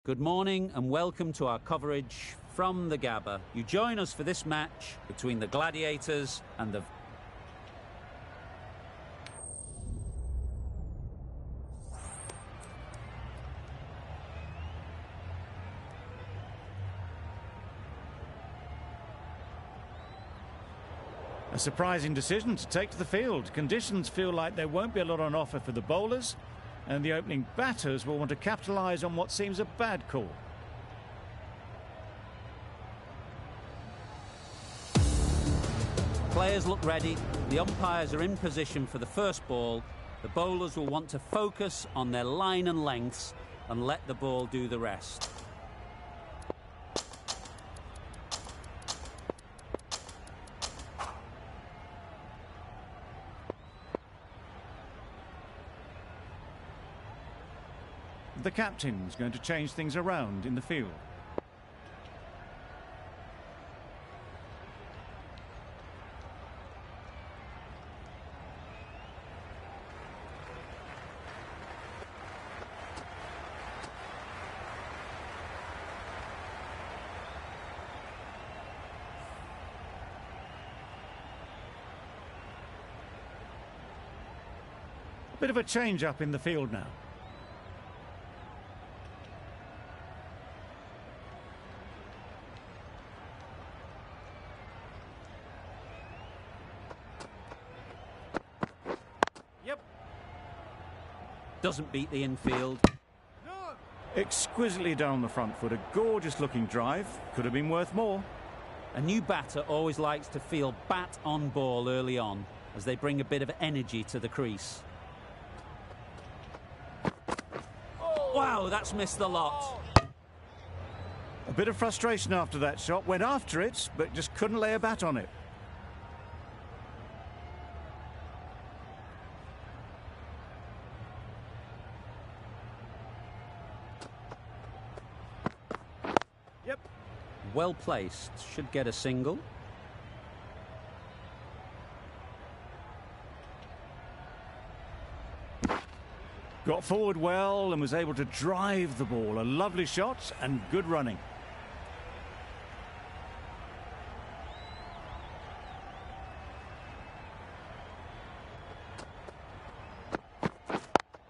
Good morning and welcome to our coverage from the Gabba. You join us for this match between the Gladiators and the... A surprising decision to take to the field. Conditions feel like there won't be a lot on offer for the bowlers, and the opening batters will want to capitalise on what seems a bad call. Players look ready, the umpires are in position for the first ball. The bowlers will want to focus on their line and lengths and let the ball do the rest. The captain's going to change things around in the field. A bit of a change-up in the field now. Doesn't beat the infield. Exquisitely done on the front foot. A gorgeous looking drive. Could have been worth more. A new batter always likes to feel bat on ball early on as they bring a bit of energy to the crease. Wow, that's missed the lot. A bit of frustration after that shot. Went after it, but just couldn't lay a bat on it. Well placed, should get a single. Got forward well and was able to drive the ball. A lovely shot and good running.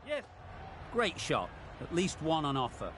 Yes. Great shot, at least one on offer.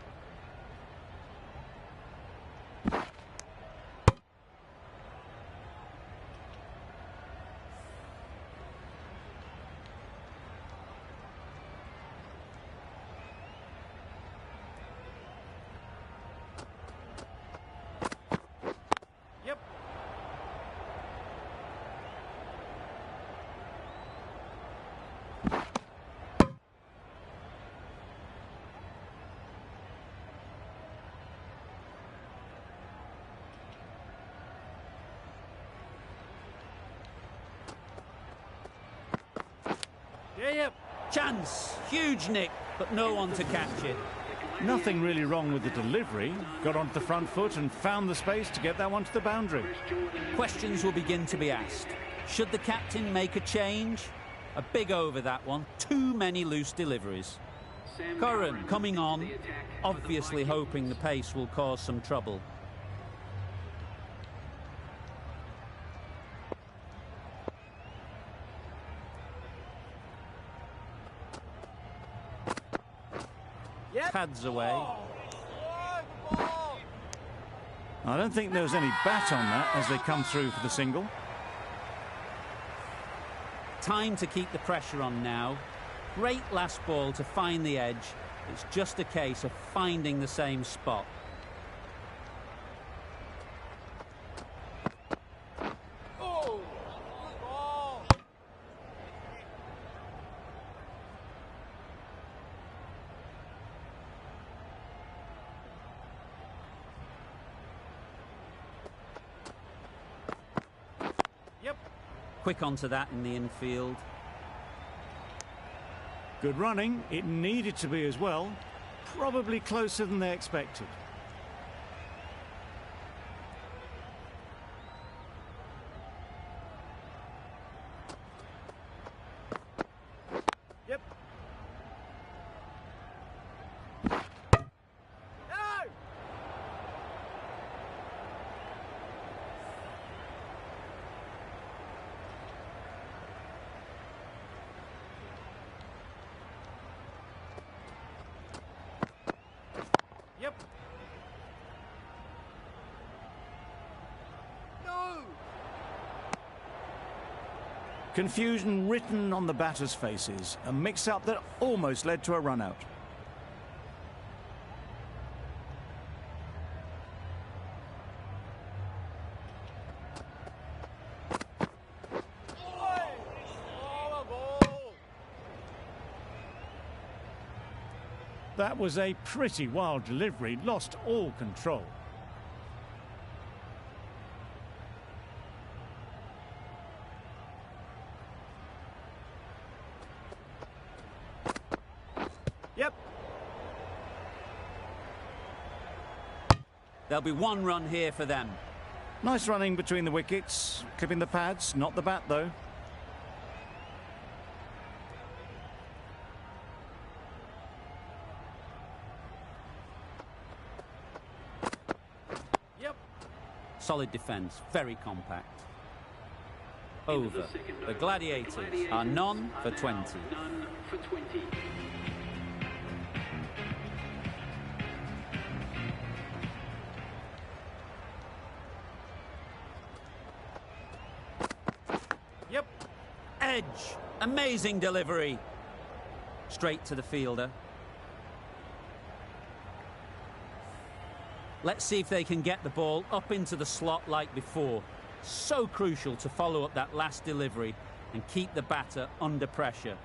Chance, huge nick, but no one to catch it. Nothing really wrong with the delivery. Got onto the front foot and found the space to get that one to the boundary. Questions will begin to be asked. Should the captain make a change? A big over that one. Too many loose deliveries. Curran coming on, obviously hoping the pace will cause some trouble. Pads away. I don't think there was any bat on that as they come through for the single. Time to keep the pressure on now. Great last ball to find the edge. It's just a case of finding the same spot. Quick onto that in the infield. Good running. It needed to be as well. Probably closer than they expected. Confusion written on the batters' faces, a mix-up that almost led to a run-out. That was a pretty wild delivery, lost all control. Yep. There'll be one run here for them. Nice running between the wickets, clipping the pads, not the bat though. Solid defence, very compact. Over. The Gladiators are none for 20. Yep. Edge. Amazing delivery. Straight to the fielder. Let's see if they can get the ball up into the slot like before. So crucial to follow up that last delivery and keep the batter under pressure.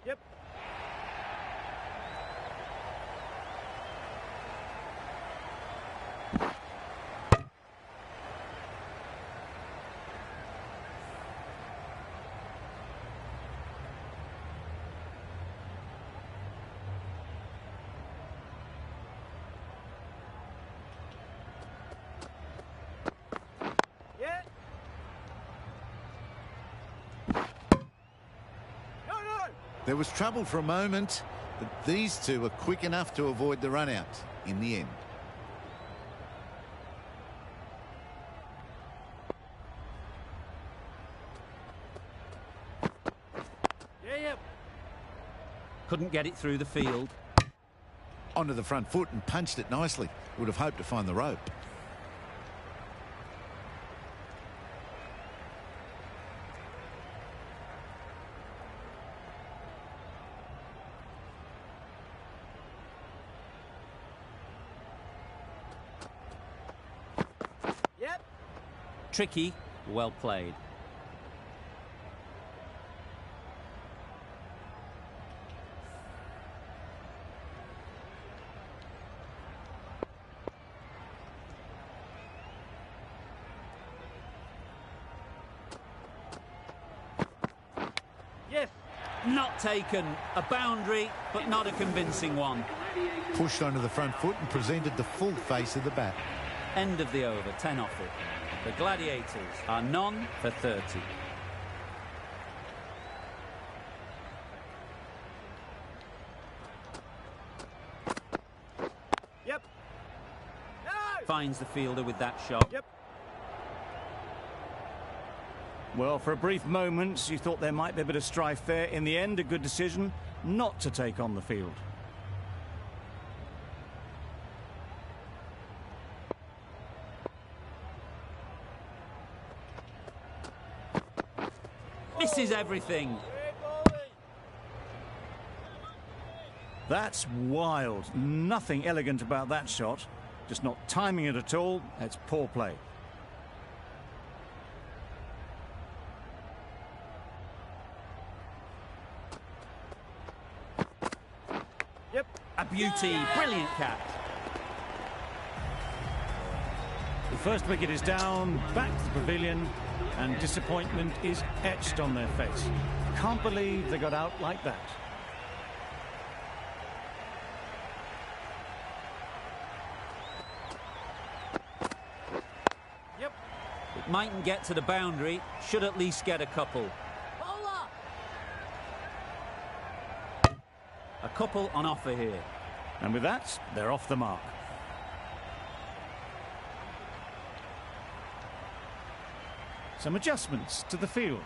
Yep. There was trouble for a moment, but these two were quick enough to avoid the run-out in the end. Couldn't get it through the field. Onto the front foot and punched it nicely. Would have hoped to find the rope. Tricky, well played. Yes. Not taken. A boundary, but not a convincing one. Pushed onto the front foot and presented the full face of the bat. End of the over, 10 off it. The Gladiators are none for 30. Yep. No! Finds the fielder with that shot. Yep. Well, for a brief moment, you thought there might be a bit of strife there. In the end, a good decision not to take on the field. Misses everything. That's wild. Nothing elegant about that shot. Just not timing it at all. It's poor play. Yep. A beauty. Brilliant catch. The first wicket is down, back to the pavilion, and disappointment is etched on their face. Can't believe they got out like that. Yep. It mightn't get to the boundary, should at least get a couple. A couple on offer here. And with that, they're off the mark. Some adjustments to the field.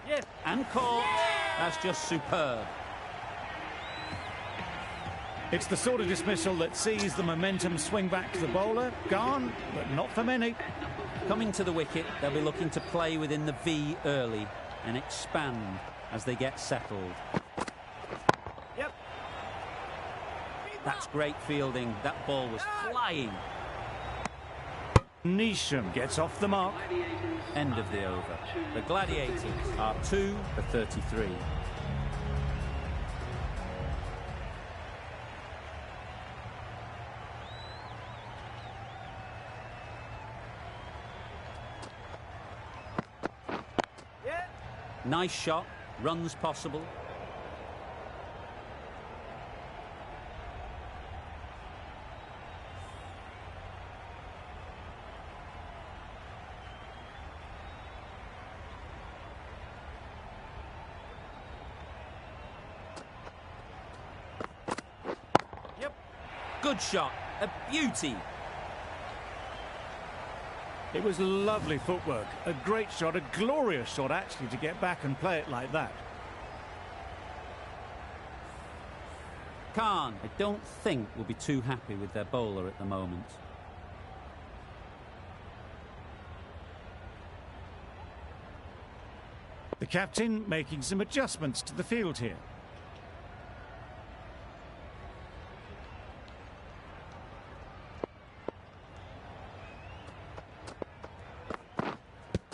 Yes. And That's just superb. It's the sort of dismissal that sees the momentum swing back to the bowler. Gone, but not for many. Coming to the wicket, they'll be looking to play within the V early and expand as they get settled. Yep. That's great fielding. That ball was flying. Neesham gets off the mark. End of the over. The Gladiators are 2 for 33. Nice shot, runs possible. Yep. Good shot, a beauty. It was lovely footwork, a great shot, a glorious shot actually to get back and play it like that. Khan, I don't think, will be too happy with their bowler at the moment. The captain making some adjustments to the field here.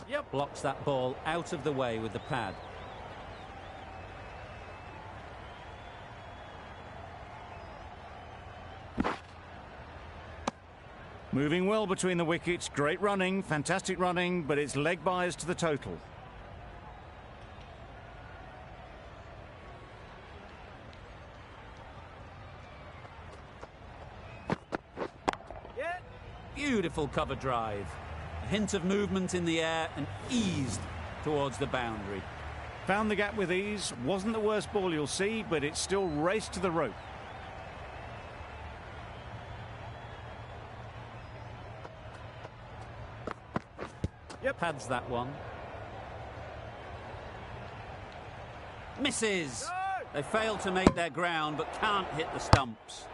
Yep. Blocks that ball out of the way with the pad. Moving well between the wickets, great running, fantastic running, but it's leg byes to the total. Yeah. Beautiful cover drive. A hint of movement in the air and eased towards the boundary. Found the gap with ease, wasn't the worst ball you'll see, but it still raced to the rope. Yep. Pads that one. Misses. They fail to make their ground but can't hit the stumps.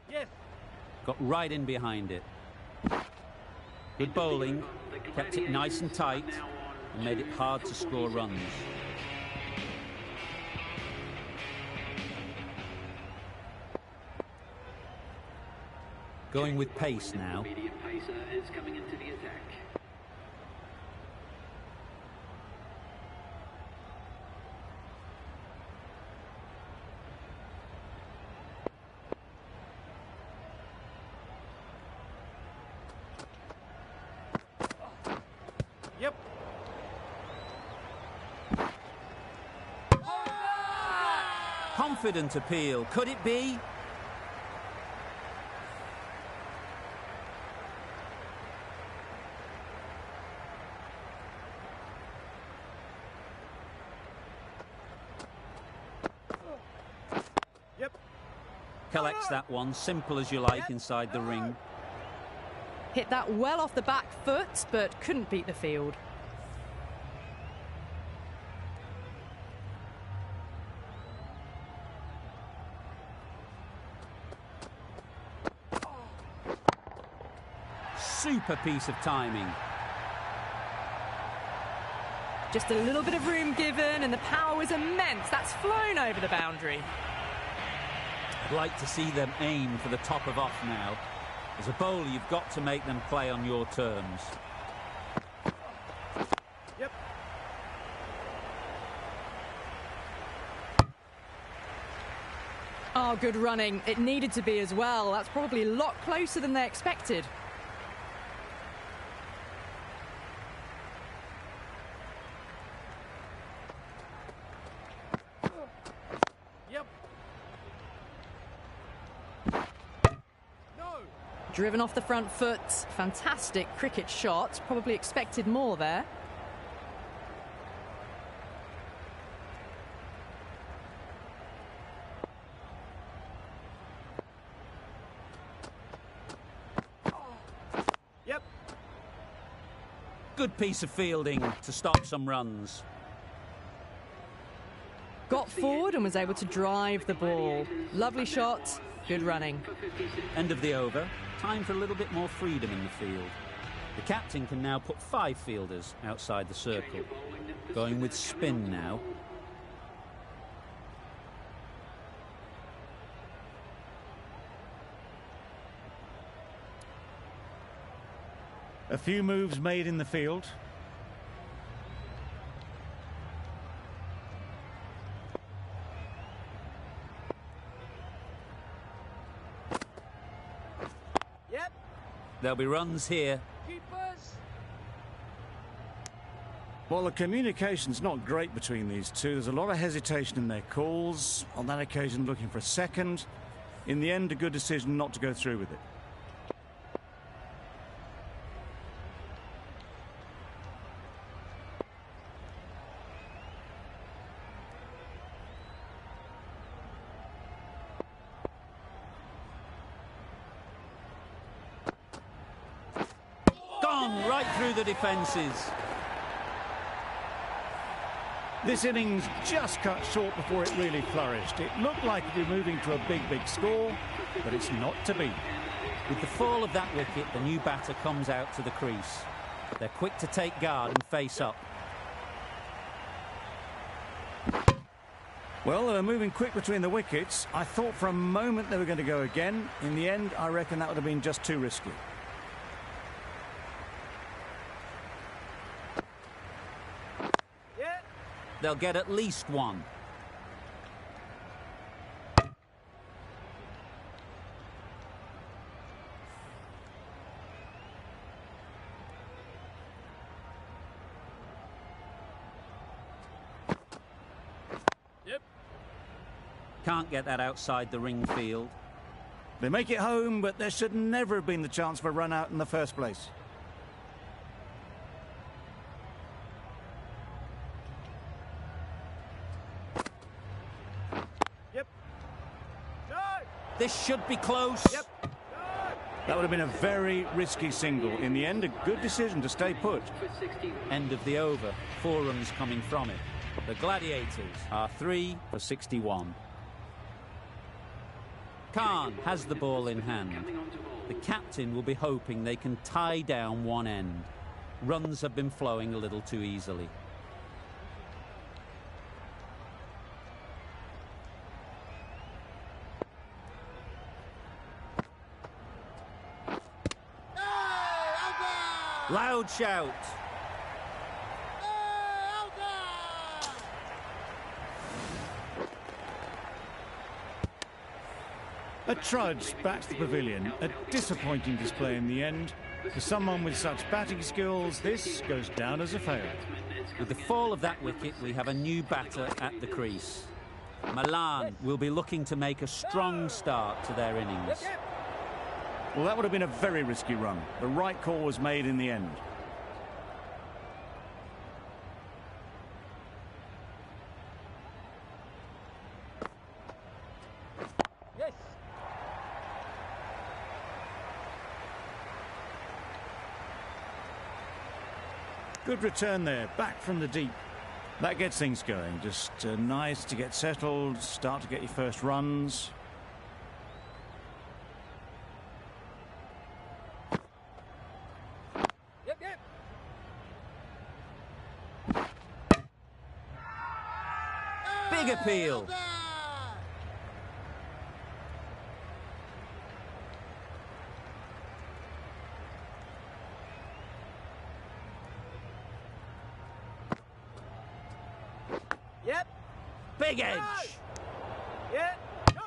Yes. Got right in behind it. Good bowling, kept it nice and tight and made it hard to score runs. Going with pace now. Yep. Confident appeal. Could it be? Yep. Collects that one, simple as you like, inside the ring. Hit that well off the back foot, but couldn't beat the field. Super piece of timing. Just a little bit of room given, and the power was immense. That's flown over the boundary. I'd like to see them aim for the top of off now. As a bowler, you've got to make them play on your terms. Yep. Oh, good running. It needed to be as well. That's probably a lot closer than they expected. Yep. No. Driven off the front foot. Fantastic cricket shot. Probably expected more there. Good piece of fielding to stop some runs. Got forward and was able to drive the ball. Lovely shot, good running. End of the over. Time for a little bit more freedom in the field. The captain can now put 5 fielders outside the circle. Going with spin now. A few moves made in the field. Yep. There'll be runs here. Keepers. Well, the communication's not great between these two. There's a lot of hesitation in their calls. On that occasion, looking for a second. In the end, a good decision not to go through with it. Gone right through the defences. This innings just cut short before it really flourished. It looked like it'd be moving to a big, big score, but it's not to be. With the fall of that wicket, the new batter comes out to the crease. They're quick to take guard and face up. Well, they were moving quick between the wickets. I thought for a moment they were going to go again. In the end, I reckon that would have been just too risky. They'll get at least one. Yep. Can't get that outside the ring field. They make it home, but there should never have been the chance for a run out in the first place. This should be close. Yep. That would have been a very risky single. In the end, a good decision to stay put. End of the over. 4 runs coming from it. The Gladiators are 3 for 61. Khan has the ball in hand. The captain will be hoping they can tie down one end. Runs have been flowing a little too easily. Loud shout. A trudge back to the pavilion. A disappointing display in the end. For someone with such batting skills, this goes down as a fail. With the fall of that wicket, we have a new batter at the crease. Malan will be looking to make a strong start to their innings. Well, that would have been a very risky run. The right call was made in the end. Yes. Good return there, back from the deep. That gets things going. Just nice to get settled, start to get your first runs. Big appeal. Yep. Big edge. Yeah. No.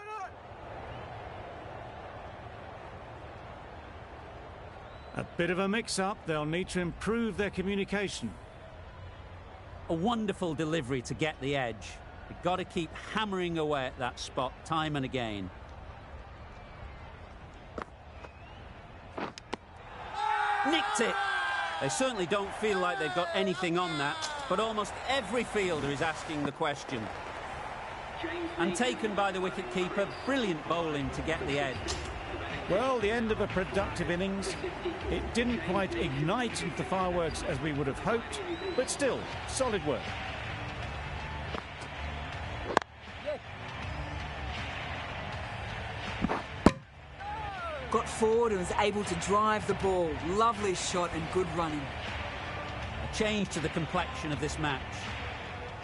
A bit of a mix-up. They'll need to improve their communication. A wonderful delivery to get the edge. You've got to keep hammering away at that spot time and again. Nicked it. They certainly don't feel like they've got anything on that, but almost every fielder is asking the question. And taken by the wicket-keeper, brilliant bowling to get the edge. Well, the end of a productive innings. It didn't quite ignite into the fireworks as we would have hoped, but still, solid work. Got forward and was able to drive the ball. Lovely shot and good running. A change to the complexion of this match.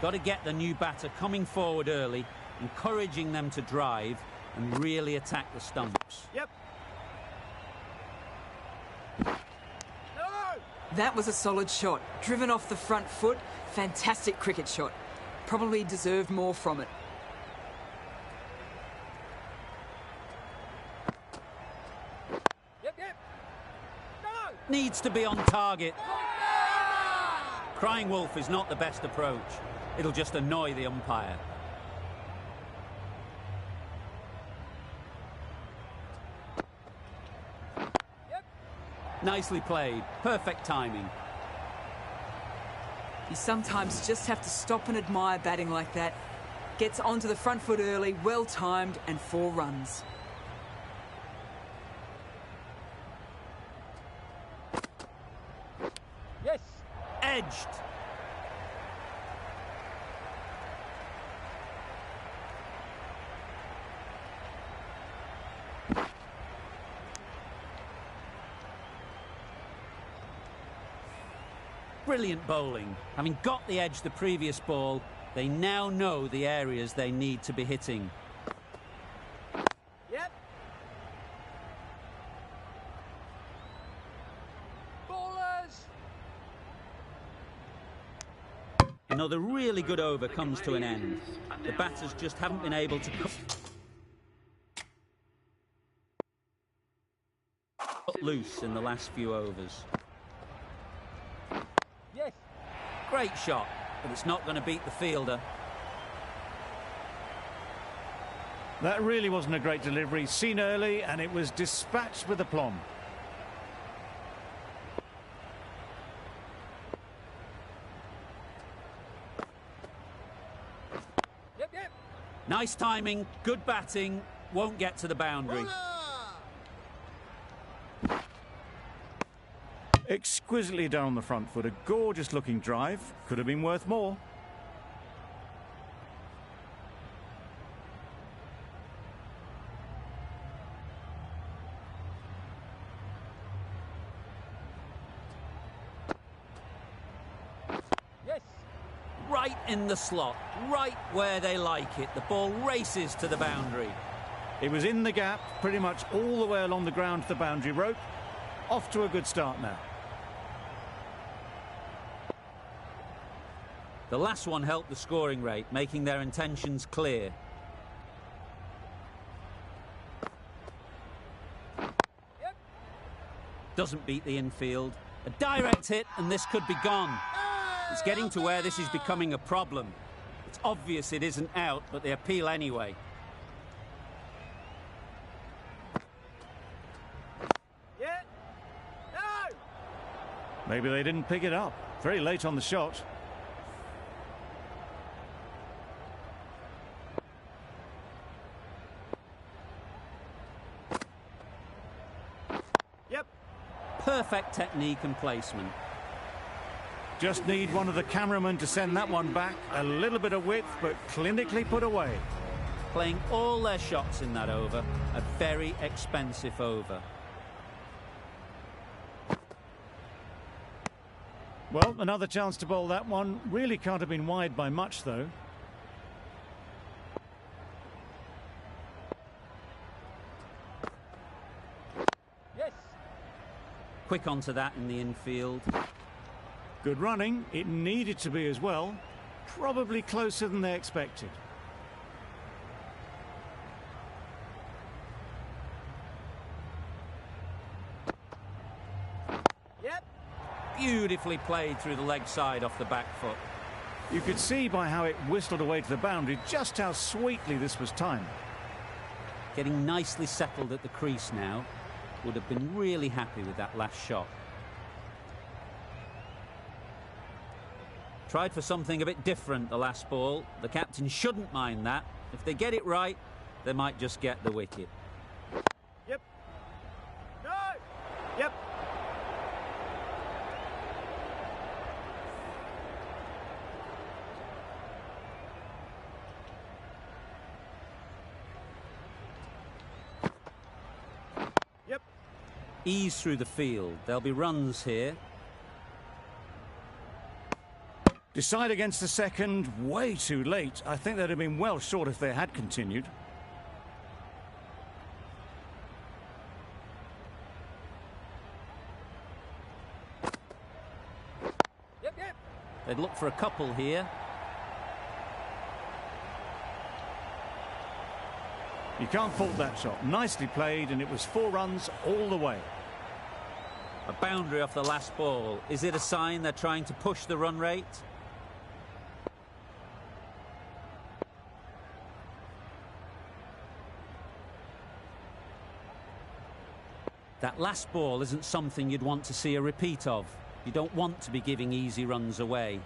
Got to get the new batter coming forward early, encouraging them to drive and really attack the stumps. Yep. That was a solid shot. Driven off the front foot. Fantastic cricket shot. Probably deserved more from it. Yep, yep. No! Needs to be on target. Crying wolf is not the best approach. It'll just annoy the umpire. Yep. Nicely played. Perfect timing. You sometimes just have to stop and admire batting like that. Gets onto the front foot early, well timed, and 4 runs. Yes. Edged. Brilliant bowling. Having got the edge the previous ball, they now know the areas they need to be hitting. Yep. Ballers. Another really good over comes to an end. The batters just haven't been able to cut loose in the last few overs. Yes. Great shot, but it's not going to beat the fielder. That really wasn't a great delivery. Seen early, and it was dispatched with aplomb. Yep, yep. Nice timing, good batting, won't get to the boundary. Exquisitely done on the front foot. A gorgeous looking drive. Could have been worth more. Yes. Right in the slot, right where they like it. The ball races to the boundary. It was in the gap, pretty much all the way along the ground to the boundary rope. Off to a good start now. The last one helped the scoring rate, making their intentions clear. Yep. Doesn't beat the infield. A direct hit and this could be gone. It's getting to where this is becoming a problem. It's obvious it isn't out, but they appeal anyway. Yeah. No. Maybe they didn't pick it up. Very late on the shot. Yep. Perfect technique and placement. Just need one of the cameramen to send that one back. A little bit of width, but clinically put away. Playing all their shots in that over. A very expensive over. Well, another chance to bowl that one. Really can't have been wide by much, though. Yes. Quick onto that in the infield. Good running. It needed to be as well. Probably closer than they expected. Yep. Beautifully played through the leg side off the back foot. You could see by how it whistled away to the boundary just how sweetly this was timed. Getting nicely settled at the crease now. Would have been really happy with that last shot. Tried for something a bit different the last ball. The captain shouldn't mind that. If they get it right, they might just get the wicket. Yep. Ease through the field. There'll be runs here. Decide against the second, way too late. I think they'd have been well short if they had continued. Yep, yep. They'd look for a couple here. You can't fault that shot. Nicely played, and it was 4 runs all the way. A boundary off the last ball. Is it a sign they're trying to push the run rate? That last ball isn't something you'd want to see a repeat of. You don't want to be giving easy runs away.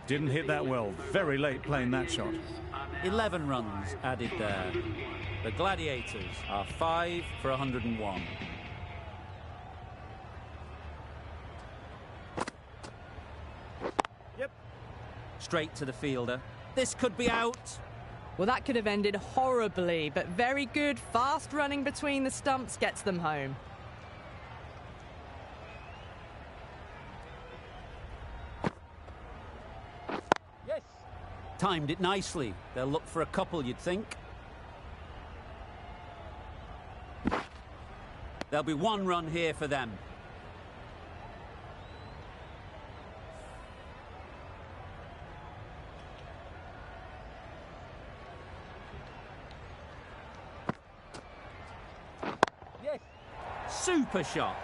Didn't hit that well. Very late playing that shot. 11 runs added there. The Gladiators are 5 for 101. Yep. Straight to the fielder. This could be out. Well, that could have ended horribly, but very good. Fast running between the stumps gets them home. Yes. Timed it nicely. They'll look for a couple, you'd think. There'll be 1 run here for them. Yes. Super shot.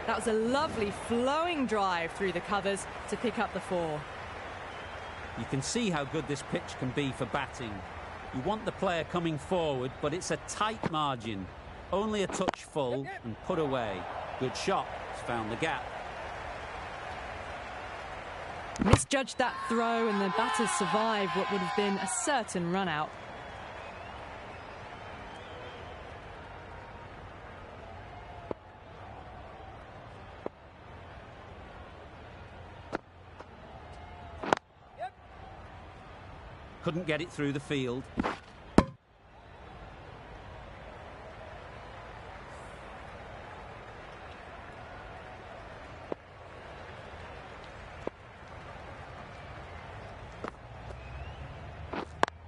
That was a lovely flowing drive through the covers to pick up the 4. You can see how good this pitch can be for batting. You want the player coming forward, but it's a tight margin. Only a touch full and put away. Good shot. It's found the gap. Misjudged that throw, and the batters survived what would have been a certain run out. Couldn't get it through the field.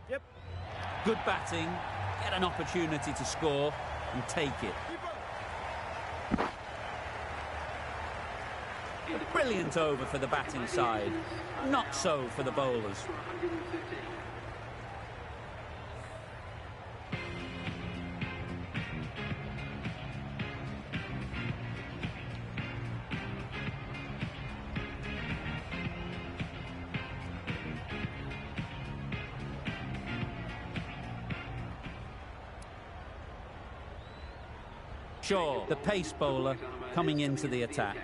Yep. Good batting. Get an opportunity to score and take it. A brilliant over for the batting side. Not so for the bowlers. Shaw, the pace bowler, coming into the attack.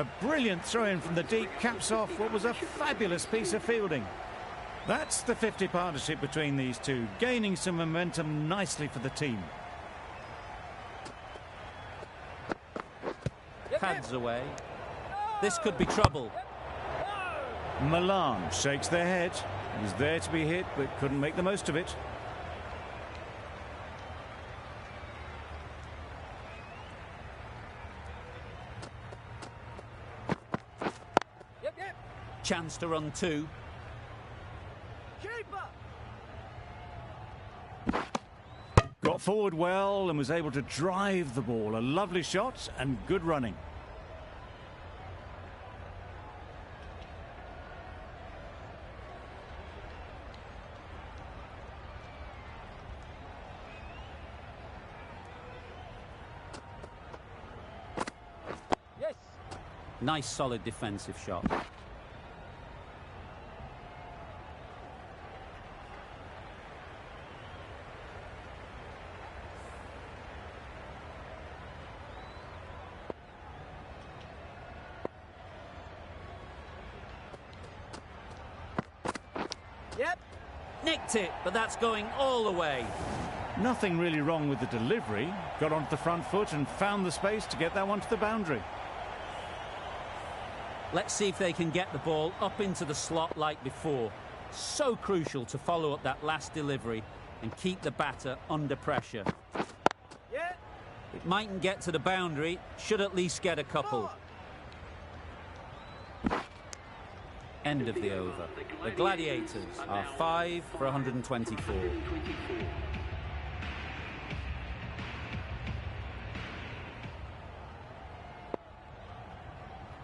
A brilliant throw-in from the deep caps off what was a fabulous piece of fielding. That's the 50 partnership between these two, gaining some momentum nicely for the team. Pads away. This could be trouble. Milan shakes their head. He was there to be hit, but couldn't make the most of it. Chance to run two. Got forward well and was able to drive the ball. A lovely shot and good running. Yes. Nice solid defensive shot. Yep. Nicked it, but that's going all the way. Nothing really wrong with the delivery. Got onto the front foot and found the space to get that one to the boundary. Let's see if they can get the ball up into the slot like before. So crucial to follow up that last delivery and keep the batter under pressure. Yeah. It mightn't get to the boundary, should at least get a couple. End of the over. The Gladiators are 5 for 124.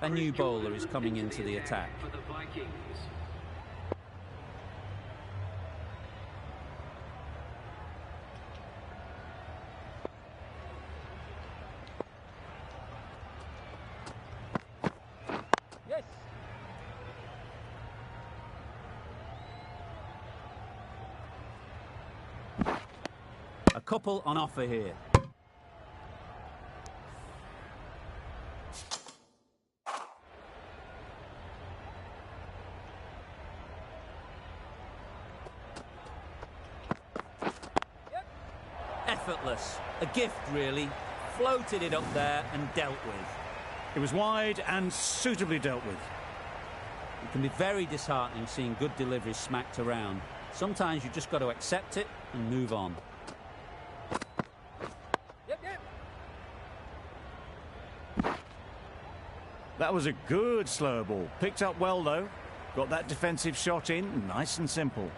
A new bowler is coming into the attack. Yes. A couple on offer here. Effortless. A gift, really. Floated it up there and dealt with. It was wide and suitably dealt with. It can be very disheartening seeing good deliveries smacked around. Sometimes you just got to accept it and move on. Yep, yep. That was a good slow ball. Picked up well, though. Got that defensive shot in, nice and simple.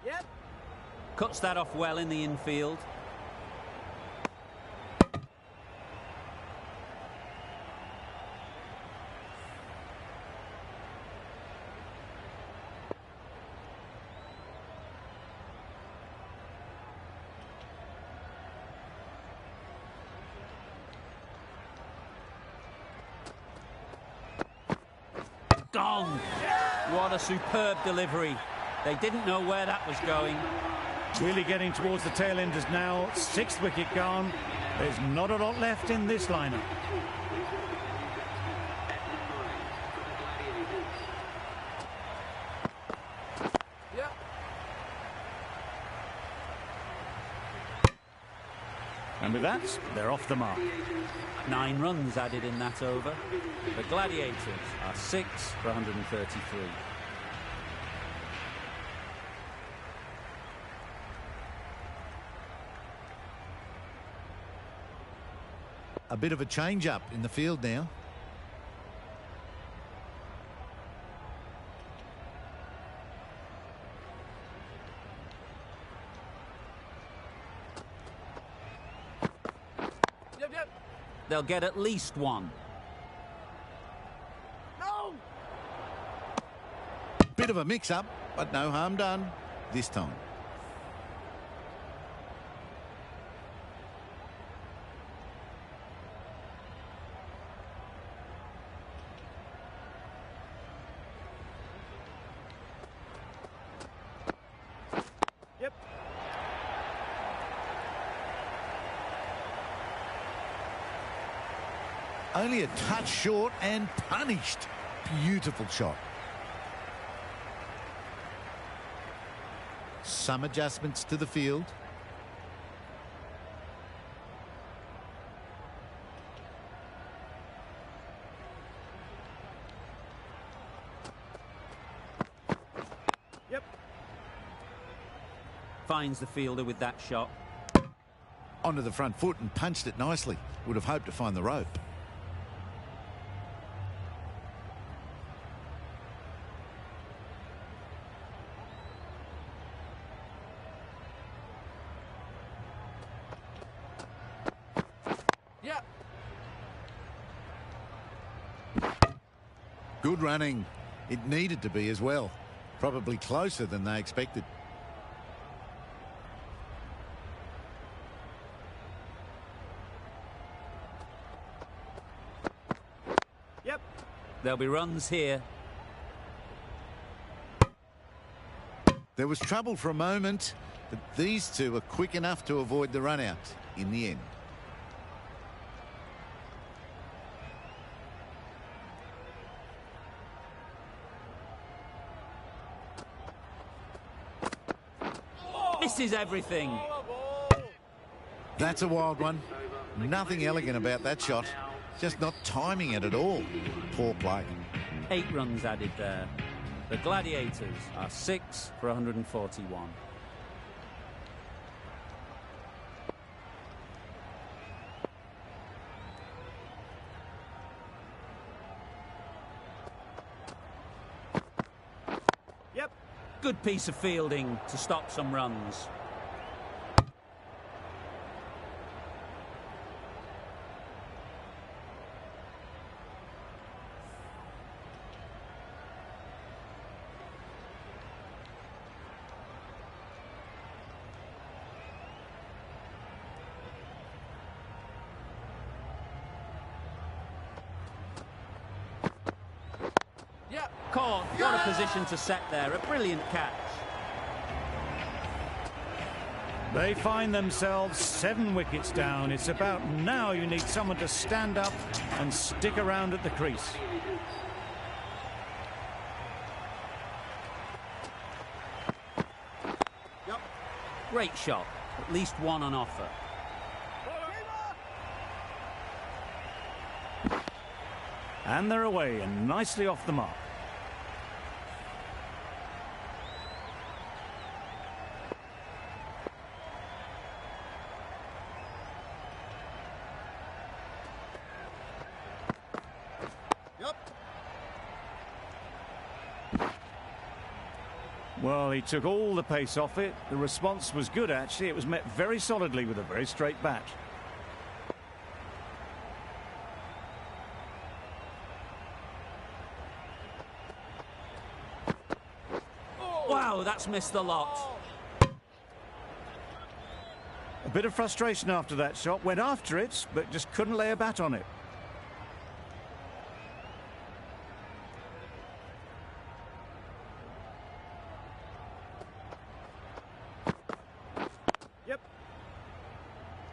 Yep. Cuts that off well in the infield. Gone. What a superb delivery. They didn't know where that was going. Really getting towards the tail enders now. Sixth wicket gone. There's not a lot left in this lineup. Yep. And with that, they're off the mark. 9 runs added in that over. The Gladiators are 6 for 133. A bit of a change-up in the field now. Yep, yep. They'll get at least one. No. Bit of a mix-up, but no harm done this time. Yep. Only a touch short and punished. Beautiful shot. Some adjustments to the field. Yep. Finds the fielder with that shot. Onto the front foot and punched it nicely. Would have hoped to find the rope. Yep. Good running. It needed to be as well. Probably closer than they expected. Yep. There'll be runs here. There was trouble for a moment, but these two are quick enough to avoid the run out in the end. Misses everything. That's a wild one. Nothing elegant about that shot. Just not timing it at all. Poor play. 8 runs added there. The Gladiators are 6 for 141. Yep. Good piece of fielding to stop some runs. Yep. Caught. What a position to set there. A brilliant catch. They find themselves 7 wickets down. It's about now you need someone to stand up and stick around at the crease. Yep. Great shot. At least one on offer. And they're away and nicely off the mark. Yep. Well, he took all the pace off it. The response was good, actually. It was met very solidly with a very straight bat. Wow, that's missed the lot. A bit of frustration after that shot. Went after it, but just couldn't lay a bat on it. Yep.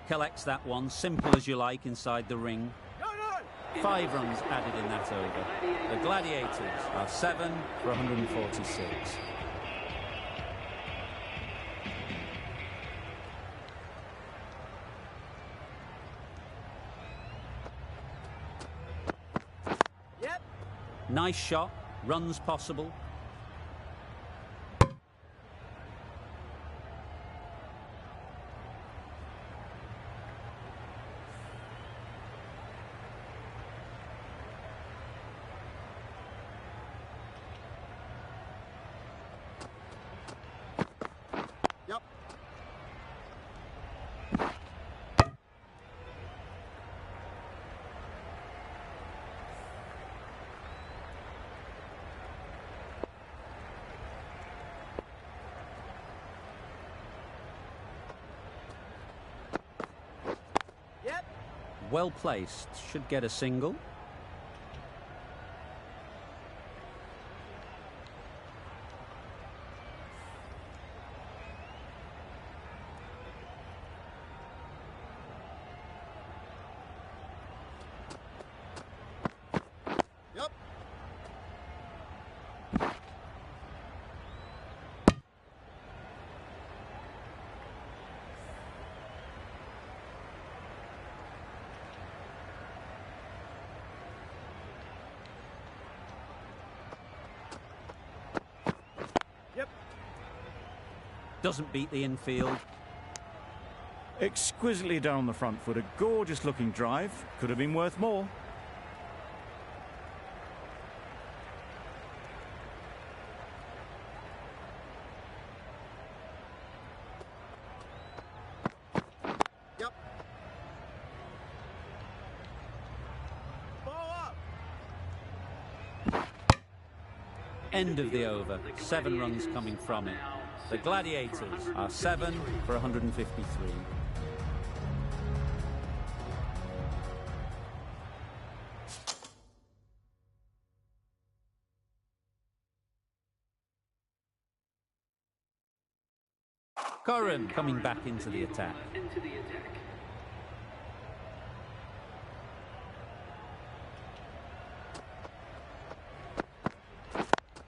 Collects that one, simple as you like, inside the ring. No, no. 5 runs added in that over. The Gladiators are 7 for 146. Yep. Nice shot, runs possible. Yep. Yep. Well placed, should get a single. Doesn't beat the infield. Exquisitely done on the front foot. A gorgeous looking drive. Could have been worth more. Yep. Ball up. End of the over. 7 runs coming from it. The Gladiators are 7 for 153. Curran coming back into the attack.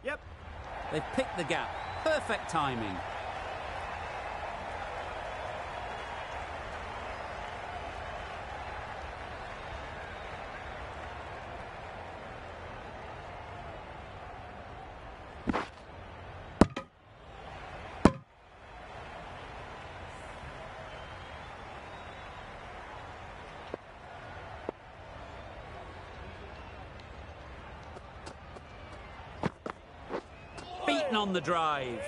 Yep. They've picked the gap. Perfect timing. Beaten on the drive.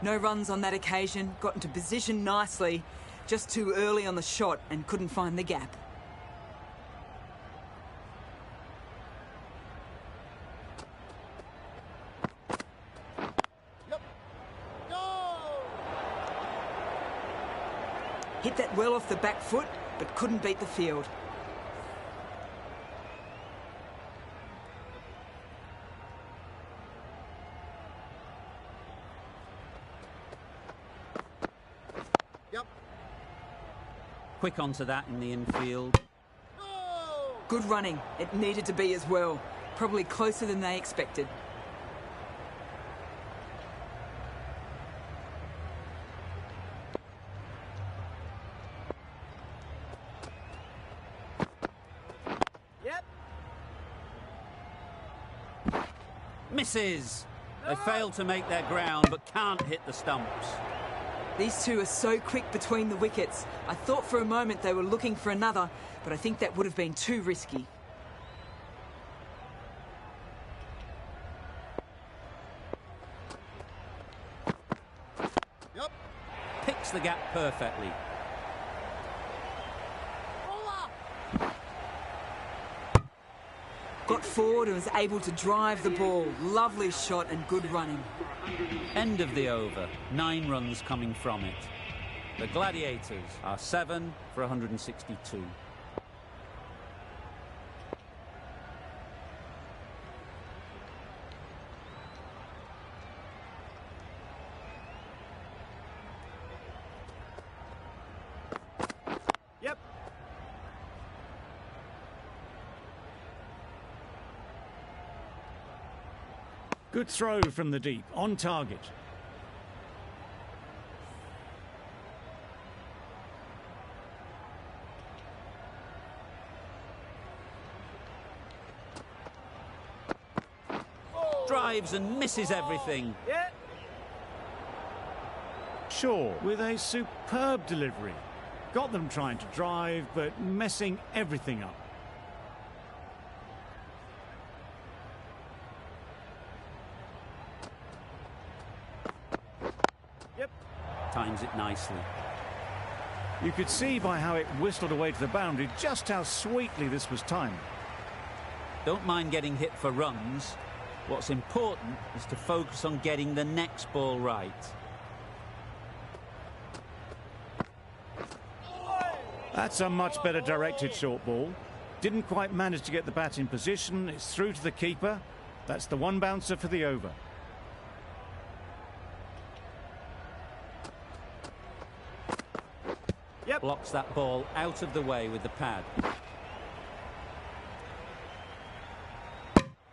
No runs on that occasion, got into position nicely, just too early on the shot and couldn't find the gap. Yep. Go! Hit that well off the back foot, but couldn't beat the field. Yep. Quick onto that in the infield. Go! Good running. It needed to be as well. Probably closer than they expected. Yep. Misses. They fail to make their ground, but can't hit the stumps. These two are so quick between the wickets. I thought for a moment they were looking for another, but I think that would have been too risky. Yep. Picks the gap perfectly. Ball up. Got forward and was able to drive the ball. Lovely shot and good running. End of the over. 9 runs coming from it. The Gladiators are 7 for 162. Yep. Good throw from the deep, on target. Drives and misses everything. Yeah. Shaw with a superb delivery. Got them trying to drive, but messing everything up. Yep. Times it nicely. You could see by how it whistled away to the boundary just how sweetly this was timed. Don't mind getting hit for runs. What's important is to focus on getting the next ball right. That's a much better directed short ball. Didn't quite manage to get the bat in position. It's through to the keeper. That's the one bouncer for the over. Yep. Blocks that ball out of the way with the pad.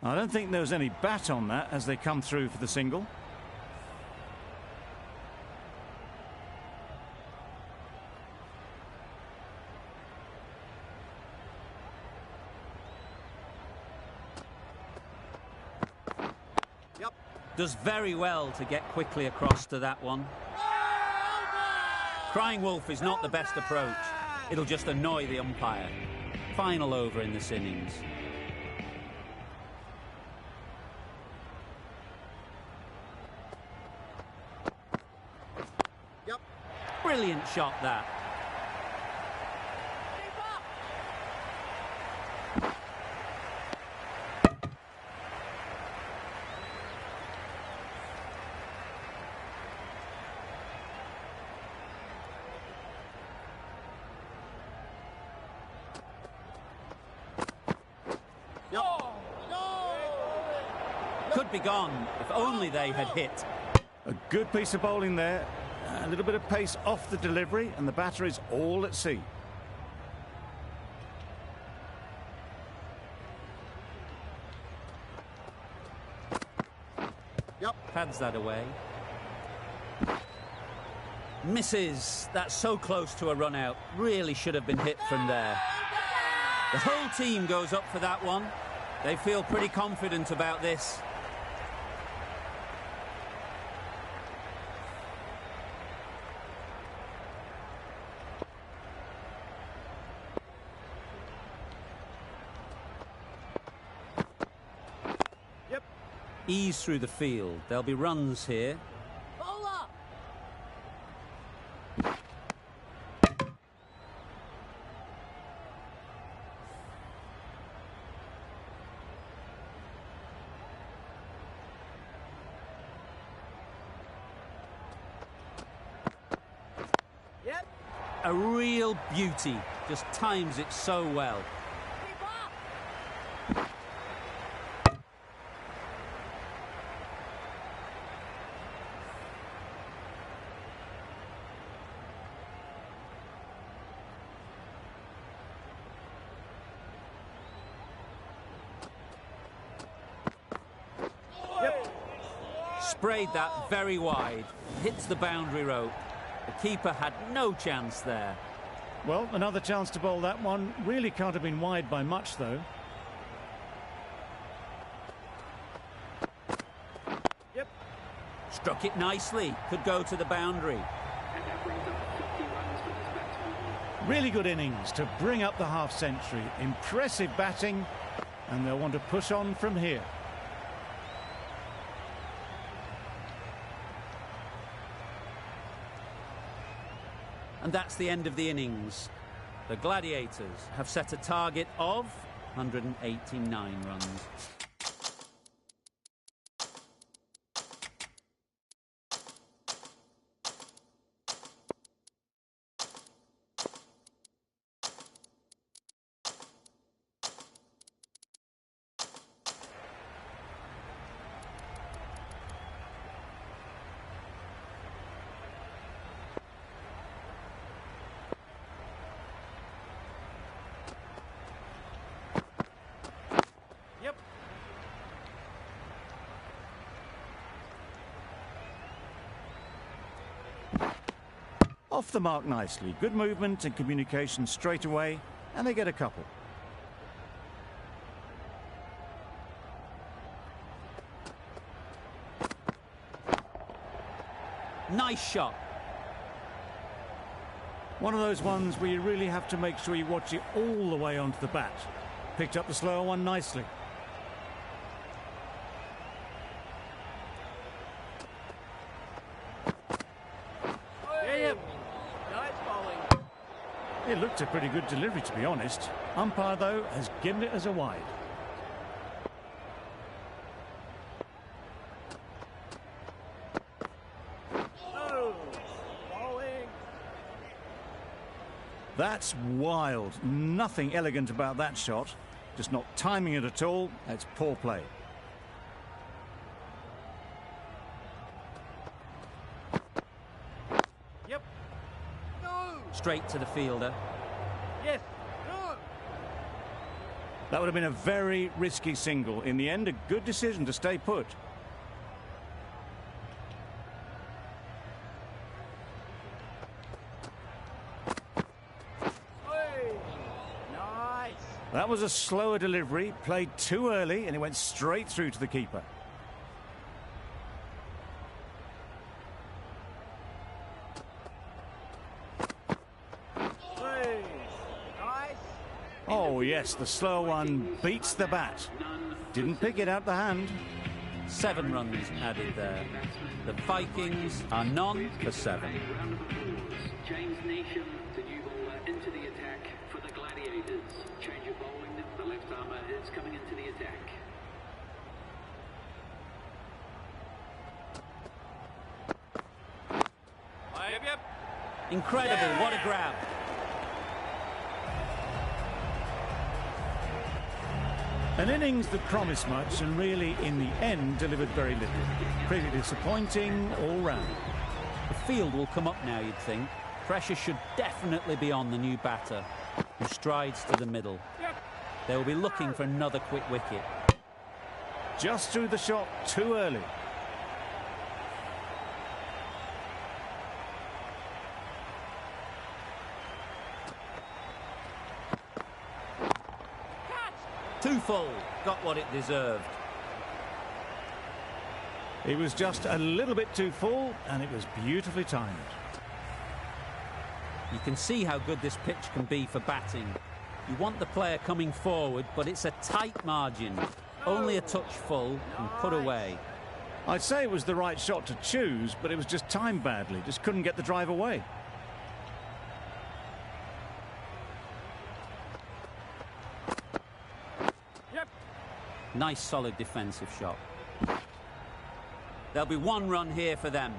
I don't think there was any bat on that as they come through for the single. Yep. Does very well to get quickly across to that one. Crying wolf is not the best approach. It'll just annoy the umpire. Final over in this innings. Yep. Brilliant shot, that. Could be gone if only they had hit. A good piece of bowling there. A little bit of pace off the delivery, and the batter is all at sea. Yep. Pads that away. Misses. That's so close to a run out. Really should have been hit from there. The whole team goes up for that one. They feel pretty confident about this. Yep. Ease through the field. There'll be runs here. Bowler. Yep. A real beauty. Just times it so well. Keep up. Yep. Sprayed that very wide. Hits the boundary rope. The keeper had no chance there. Well, another chance to bowl that one. Really can't have been wide by much, though. Yep. Struck it nicely. Could go to the boundary. Really good innings to bring up the half-century. Impressive batting, and they'll want to push on from here. And that's the end of the innings. The Gladiators have set a target of 189 runs. Yep. Off the mark nicely. Good movement and communication straight away, and they get a couple. Nice shot. One of those ones where you really have to make sure you watch it all the way onto the bat. Picked up the slower one nicely. Yep. Nice bowling. It looked a pretty good delivery, to be honest. Umpire, though, has given it as a wide. Oh. Bowling. That's wild. Nothing elegant about that shot. Just not timing it at all. It's poor play. Yep. No. Straight to the fielder. Yes. No. That would have been a very risky single. In the end, a good decision to stay put. Hey. Nice. That was a slower delivery, played too early, and it went straight through to the keeper. Oh, yes, the slow one beats the bat. Didn't pick it out the hand. 7 runs added there. The Vikings are none for 7. James Neesham, the new bowler, into the attack for the Gladiators. Change of bowling, the left armour is coming into the attack. Incredible, what a grab. An innings that promised much and really, in the end, delivered very little. Pretty disappointing all round. The field will come up now, you'd think. Pressure should definitely be on the new batter, who strides to the middle. They will be looking for another quick wicket. Just threw the shot too early. Too full, got what it deserved. It was just a little bit too full, and it was beautifully timed. You can see how good this pitch can be for batting. You want the player coming forward, but it's a tight margin. Only a touch full and put away. I'd say it was the right shot to choose, but it was just timed badly. Just couldn't get the drive away. Nice solid defensive shot. There'll be 1 run here for them.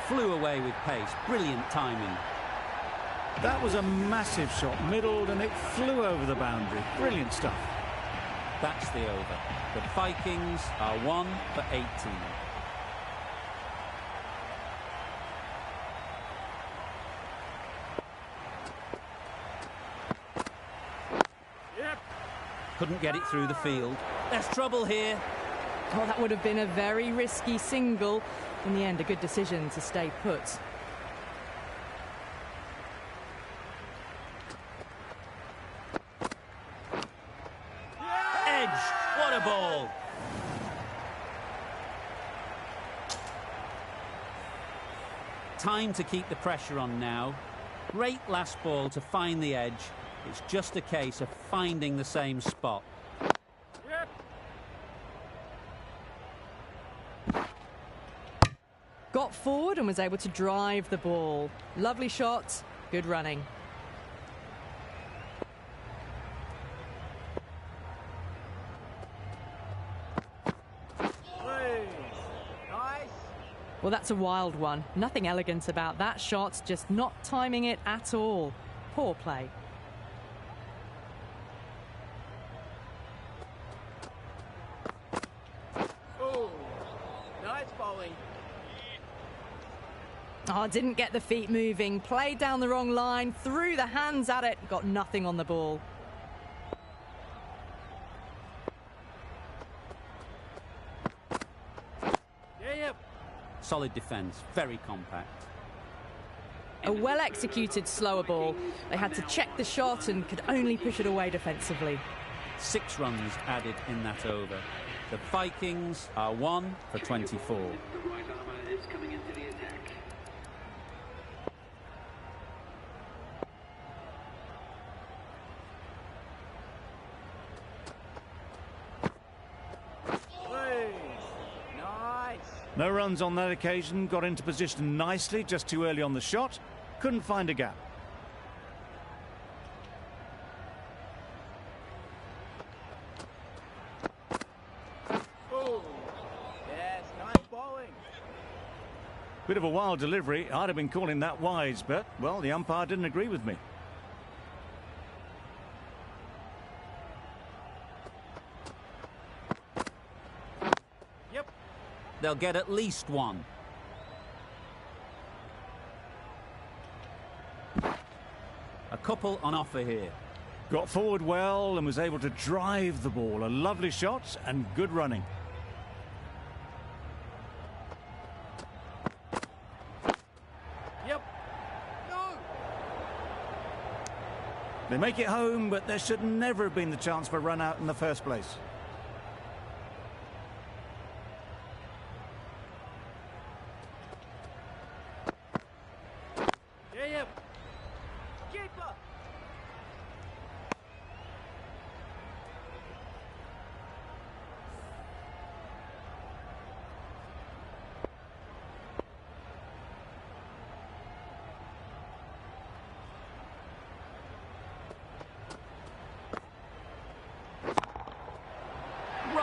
Flew away with pace. Brilliant timing. That was a massive shot, middled, and it flew over the boundary. Brilliant stuff. That's the over. The Vikings are 1 for 18. Couldn't get it through the field. There's trouble here. Oh, that would have been a very risky single. In the end, a good decision to stay put. Edge, what a ball. Time to keep the pressure on now. Great last ball to find the edge. It's just a case of finding the same spot. Got forward and was able to drive the ball. Lovely shot, good running. Nice. Well, that's a wild one. Nothing elegant about that shot, just not timing it at all. Poor play. Oh, didn't get the feet moving, played down the wrong line, threw the hands at it, got nothing on the ball. Solid defence, very compact. A well-executed slower ball. They had to check the shot and could only push it away defensively. 6 runs added in that over. The Vikings are 1 for 24. The right armour is coming into the attack. No runs on that occasion, got into position nicely, just too early on the shot. Couldn't find a gap. Yes, nice bowling. Bit of a wild delivery. I'd have been calling that wise, but, well, the umpire didn't agree with me. They'll get at least 1. A couple on offer here. Got forward well and was able to drive the ball. A lovely shot and good running. They make it home, but there should never have been the chance for a run out in the first place.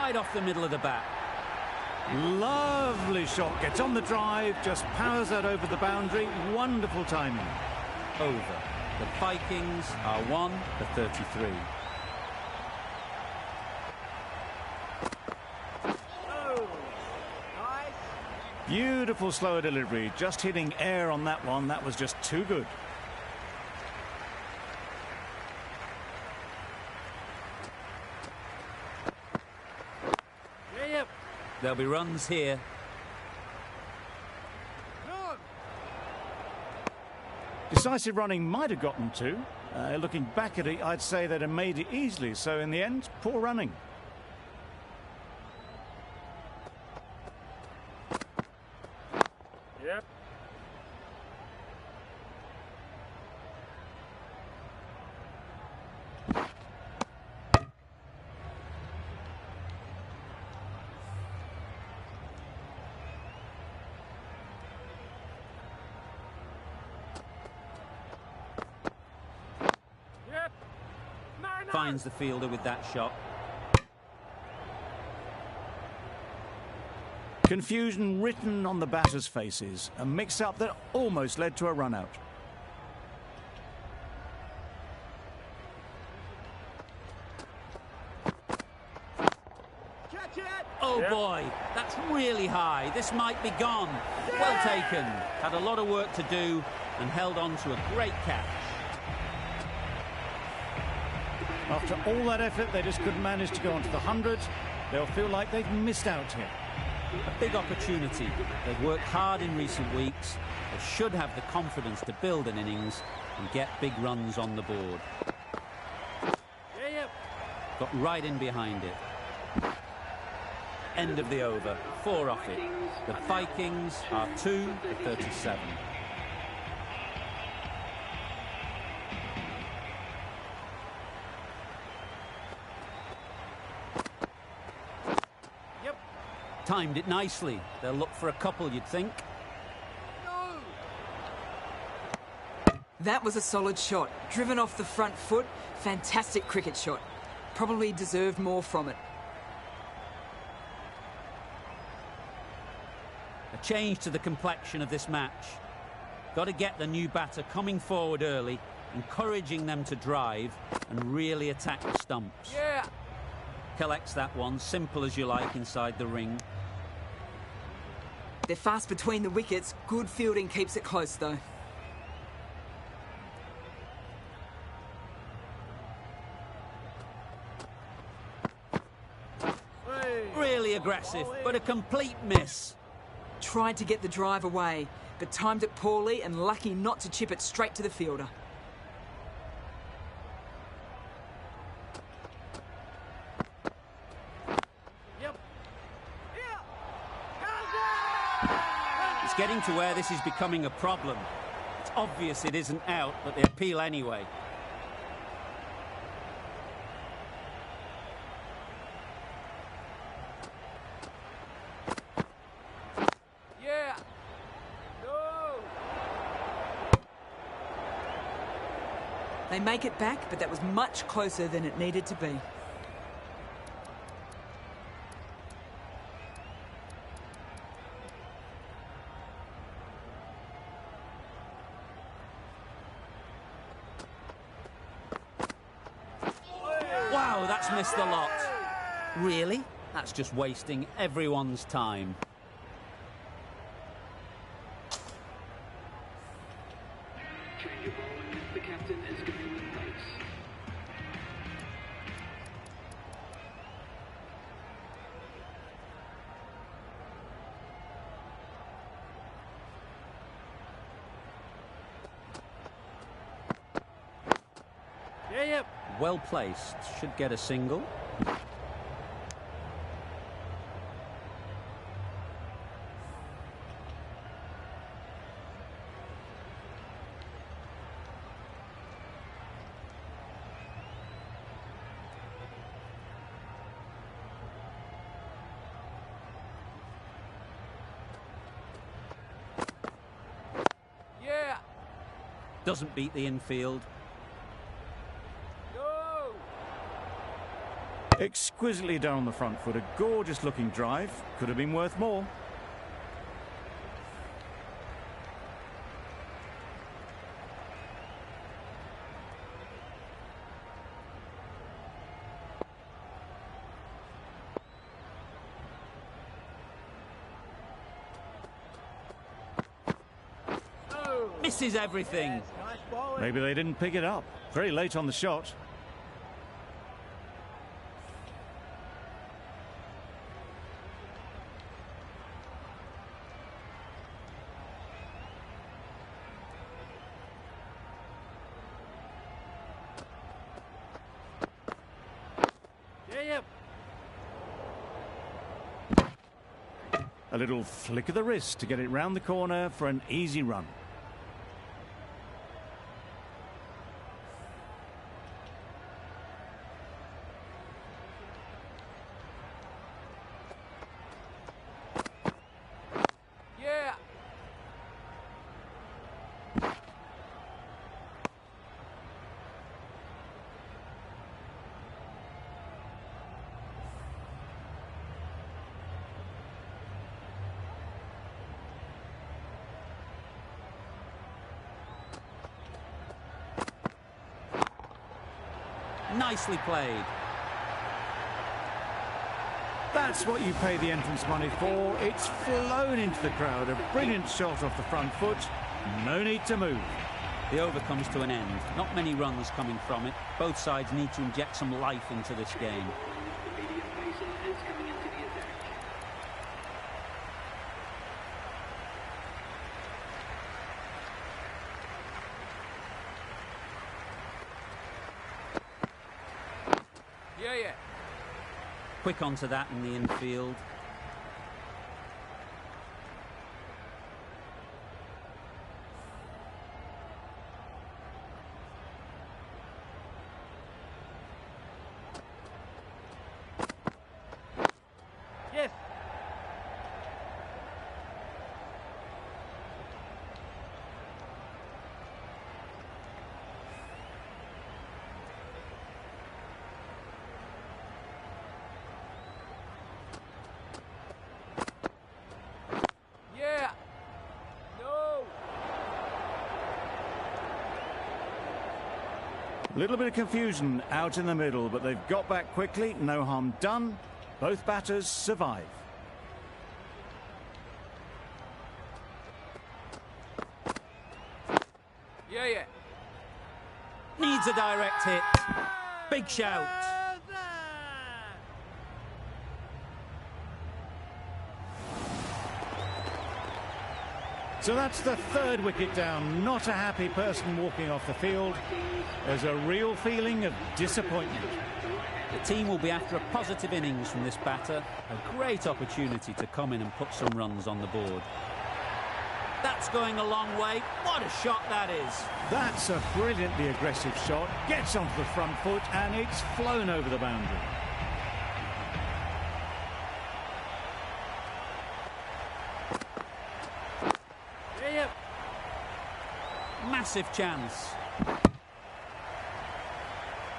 right off the middle of the bat. Lovely shot. Gets on the drive, just powers that over the boundary. Wonderful timing. Over. The Vikings are 1-33. Oh, nice. Beautiful slower delivery. Just hitting air on that one. That was just too good. There'll be runs here. Decisive running might have gotten two. Looking back at it, I'd say they'd have made it easily. So in the end, poor running. Yep. Finds the fielder with that shot. Confusion written on the batters' faces. A mix-up that almost led to a run-out. Catch it. Oh boy, that's really high. This might be gone. Well taken. Had a lot of work to do and held on to a great catch. After all that effort, they just couldn't manage to go onto the 100. They'll feel like they've missed out here. A big opportunity. They've worked hard in recent weeks. They should have the confidence to build an innings and get big runs on the board. Got right in behind it. End of the over. 4 off it. The Vikings are 2-37. Timed it nicely. They'll look for a couple, you'd think. That was a solid shot. Driven off the front foot. Fantastic cricket shot. Probably deserved more from it. A change to the complexion of this match. Got to get the new batter coming forward early, encouraging them to drive and really attack the stumps. Yeah. Collects that one, simple as you like, inside the ring. They're fast between the wickets. Good fielding keeps it close, though. Really aggressive, but a complete miss. Tried to get the drive away, but timed it poorly and lucky not to chip it straight to the fielder. It's getting to where this is becoming a problem. It's obvious it isn't out, but they appeal anyway. Yeah. No. They make it back, but that was much closer than it needed to be. Wow, that's missed the lot. Really? That's just wasting everyone's time. Change of bowling. The captain is going with pace. Yeah. Well placed. Should get a single. Yeah. Doesn't beat the infield. No. Exquisitely done on the front foot. A gorgeous looking drive. Could have been worth more. Misses everything. Nice ball. Maybe they didn't pick it up. Very late on the shot. Yeah. A little flick of the wrist to get it round the corner for an easy run. Yeah. Nicely played. That's what you pay the entrance money for. It's flown into the crowd. A brilliant shot off the front foot. No need to move. The over comes to an end. Not many runs coming from it. Both sides need to inject some life into this game. The medium pacer is coming into the attack. Yeah. Quick onto that in the infield. Yes. Yeah. No. A little bit of confusion out in the middle, but they've got back quickly. No harm done. Both batters survive. Yeah. Needs a direct hit. Big shout. So that's the third wicket down. Not a happy person walking off the field. There's a real feeling of disappointment. The team will be after a positive innings from this batter. A great opportunity to come in and put some runs on the board. That's going a long way. What a shot that is. That's a brilliantly aggressive shot. Gets onto the front foot and it's flown over the boundary. Yeah. Massive chance.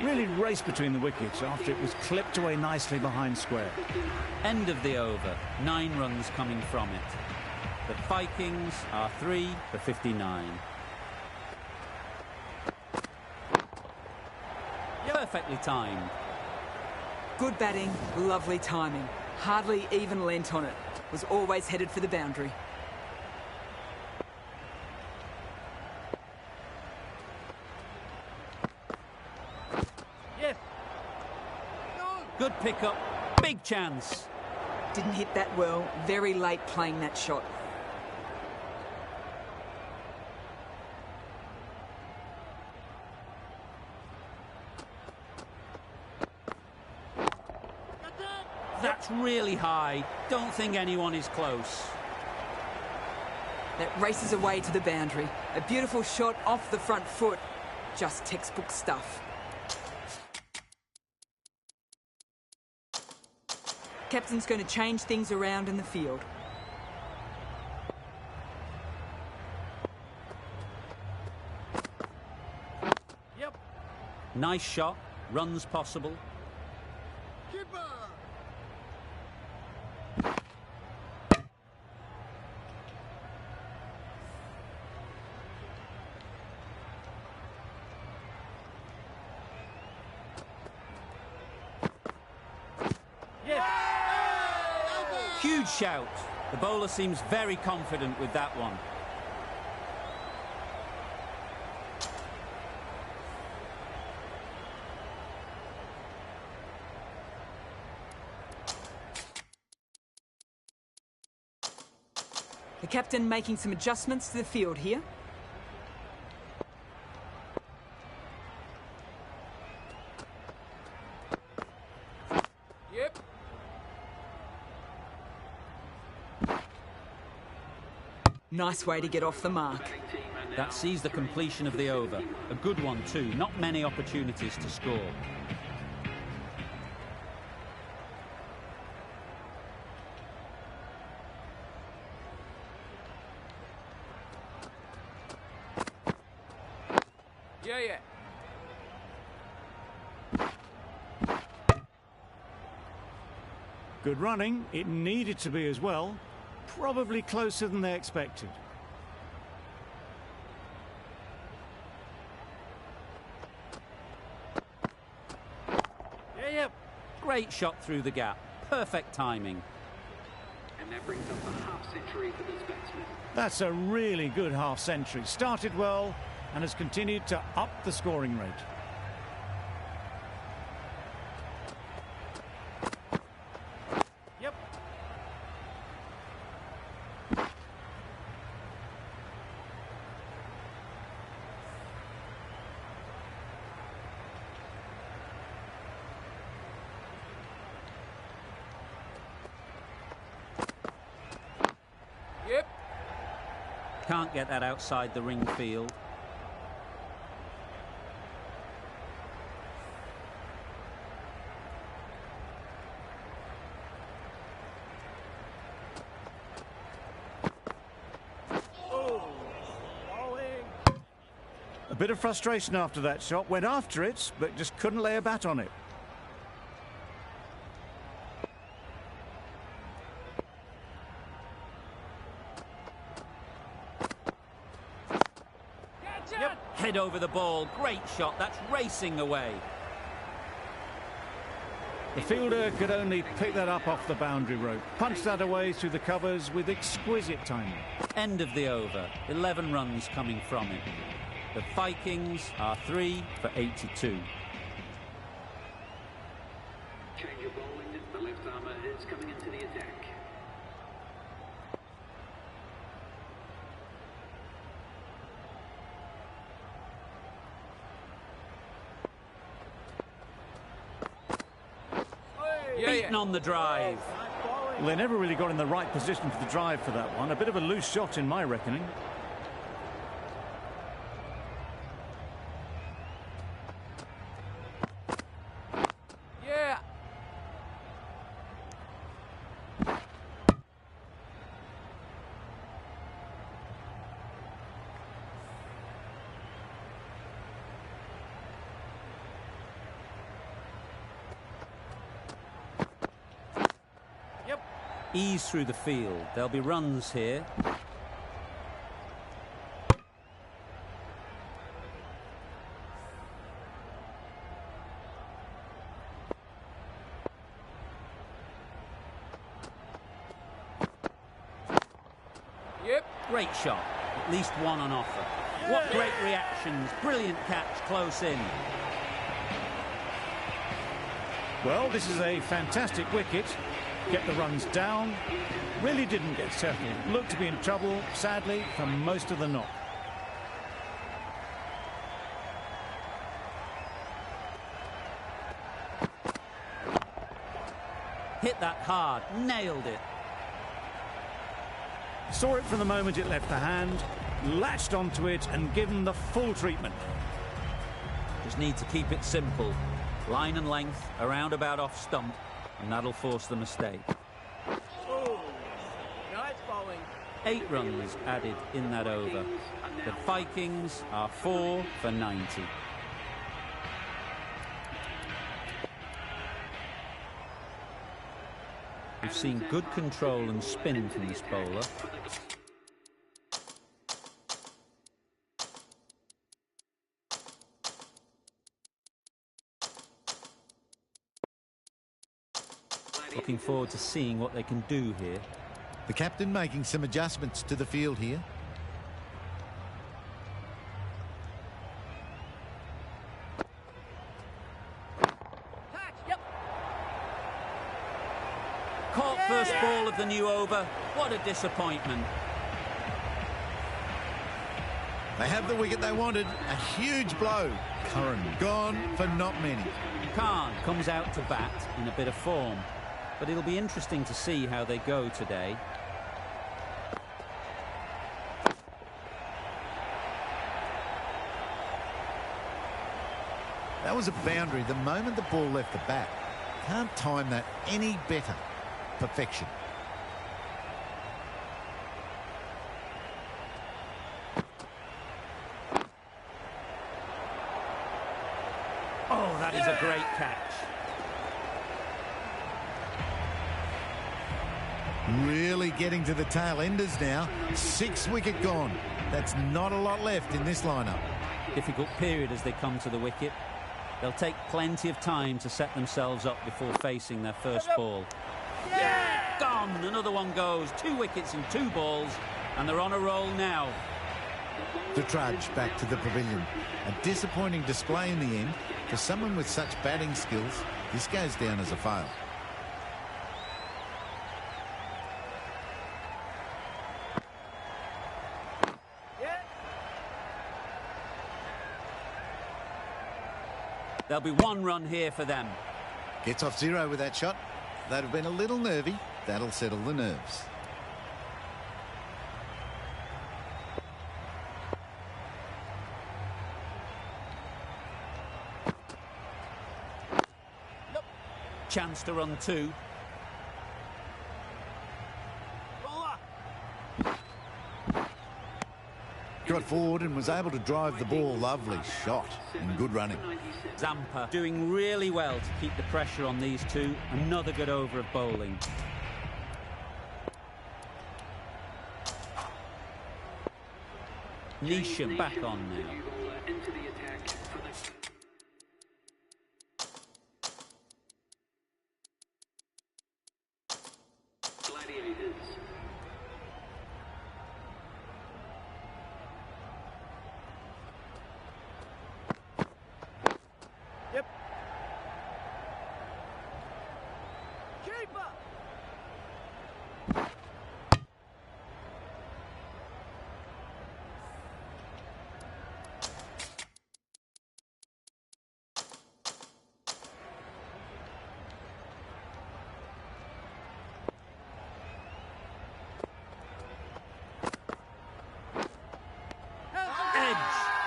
Really raced between the wickets after it was clipped away nicely behind square. End of the over. 9 runs coming from it. The Vikings are 3 for 59. Perfectly timed. Good batting, lovely timing. Hardly even lent on it. Was always headed for the boundary. Yes. Good pickup. Big chance. Didn't hit that well. Very late playing that shot. That's really high. Don't think anyone is close. That races away to the boundary. A beautiful shot off the front foot. Just textbook stuff. Captain's going to change things around in the field. Yep. Nice shot. Runs possible. Huge shout. The bowler seems very confident with that one. The captain making some adjustments to the field here. Yep. Nice way to get off the mark. That sees the completion of the over. A good one too. Not many opportunities to score. Yeah. Good running. It needed to be as well. Probably closer than they expected. Yeah. Great shot through the gap. Perfect timing. And that brings up a half century for this batsman. That's a really good half century. Started well and has continued to up the scoring rate. Yep. Yep. Can't get that outside the ring field. A bit of frustration after that shot. Went after it, but just couldn't lay a bat on it. Yep. Head over the ball. Great shot. That's racing away. The fielder could only pick that up off the boundary rope. Punched that away through the covers with exquisite timing. End of the over. 11 runs coming from it. The Vikings are 3 for 82. Change of bowling. The left armour is coming into the attack. Beaten on the drive. Well, they never really got in the right position for the drive for that one. A bit of a loose shot in my reckoning. Yeah. Yep. Ease through the field. There'll be runs here. Yep. Great shot. At least one on offer. What great reactions. Brilliant catch close in. Well, this is a fantastic wicket. Get the runs down. Really didn't get settled. Looked to be in trouble, sadly, for most of the knock. Hit that hard. Nailed it. Saw it from the moment it left the hand, latched onto it and given the full treatment. Just need to keep it simple. Line and length, around about off stump, and that'll force the mistake. Oh, nice bowling. 8 runs added in that over. The Vikings are 4 for 90. We've seen good control and spin from this bowler. Looking forward to seeing what they can do here. The captain making some adjustments to the field here. Caught first ball of the new over. What a disappointment. They have the wicket they wanted. A huge blow. Curran gone for not many. Khan comes out to bat in a bit of form, but it'll be interesting to see how they go today. That was a boundary the moment the ball left the bat. Can't time that any better. Perfection. Oh, that is a great catch. Really getting to the tail enders now. 6 wicket gone. That's not a lot left in this lineup. Difficult period as they come to the wicket. They'll take plenty of time to set themselves up before facing their first ball. Yeah! Gone! Another one goes. 2 wickets and 2 balls, and they're on a roll now. To trudge back to the pavilion. A disappointing display in the end. For someone with such batting skills, this goes down as a fail. There'll be 1 run here for them. Gets off 0 with that shot. They'd have been a little nervy. That'll settle the nerves. Chance to run 2. Got forward and was able to drive the ball. Lovely shot and good running. Zampa doing really well to keep the pressure on these two. Another good over of bowling. Neesham back on now.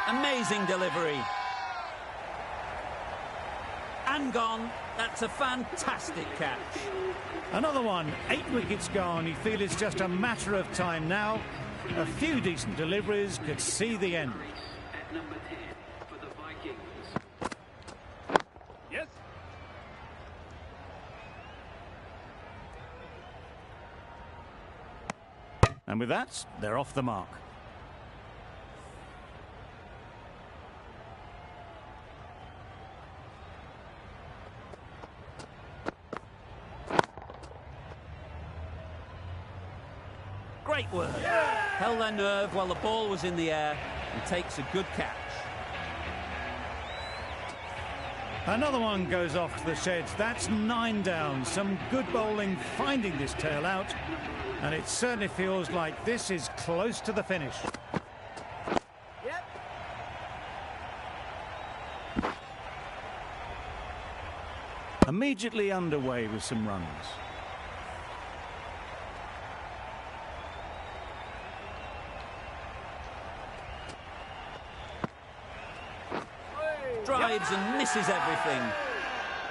Amazing delivery. And gone. That's a fantastic catch. Another one. 8 wickets gone. You feel it's just a matter of time now. A few decent deliveries could see the end. At number 10 for the Vikings. Yes. And with that, they're off the mark. Great work. Held their nerve while the ball was in the air and takes a good catch. Another one goes off to the sheds. That's 9 down. Some good bowling finding this tail out. And it certainly feels like this is close to the finish. Yep. Immediately underway with some runs. Drives and misses everything.